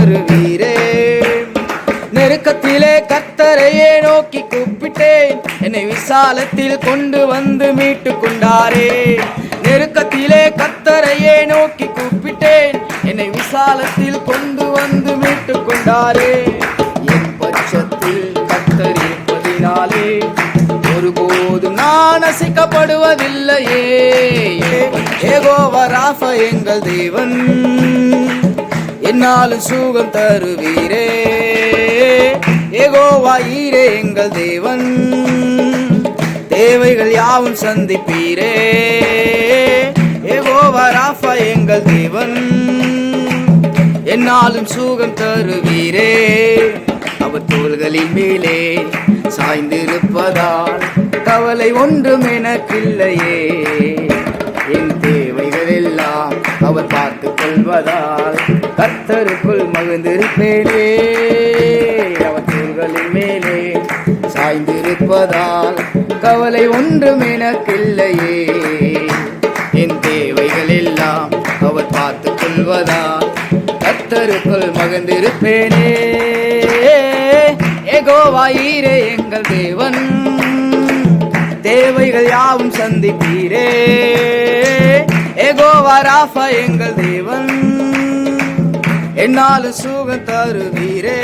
தருவீரே. நெருக்கத்திலே கர்த்தரையே நோக்கி கூப்பிட்டேன், என்னை விசாலத்தில் கொண்டு வந்து மீட்டு கொண்டாரே. நெருக்கத்திலே கர்த்தரையே நோக்கி கூப்பிட்டேன், என்னை விசாலத்தில் கொண்டு வந்து மீட்டு கொண்டாரே. என் பட்சத்தில் கர்த்தர் இருப்பதினாலே ஒருபோதும் நான் அசைக்கப்படுவதில்லையே. யெகோவா ராஃபா எங்கள் தேவன், என்னாலும் சுகம் தருவீரே. யெகோவா ஈரே எங்கள் தேவன், தேவைகள் யாவும் சந்திப்பீரே. யெகோவா ராஃபா எங்கள் தேவன், என்னாலும் சுகம் தருவீரே. அவர் தோள்களின் மேலே சாய்ந்திருப்பதால் கவலை ஒன்றும் எனக்கில்லையே. என் தேவைகள் எல்லாம் அவர் பார்த்துக் கொள்வதால் கர்த்தருக்குள் மகிழ்ந்திருப்பேனே. அவர் தோள்களின் மேலே சாய்ந்திருப்பதால் கவலை ஒன்றும் எனக்கில்லையே. என் தேவைகள் எல்லாம் அவர் பார்த்துக் கொள்வதால் கர்த்தருக்குள் மகிழ்ந்திருப்பேனே. யெகோவா ஈரே எங்கள் தேவன், தேவைகள் யாவும் சந்திப்பீரே. யெகோவா ராஃபா எங்கள் தேவன், என்னாலும் சுகம் தருவீரே.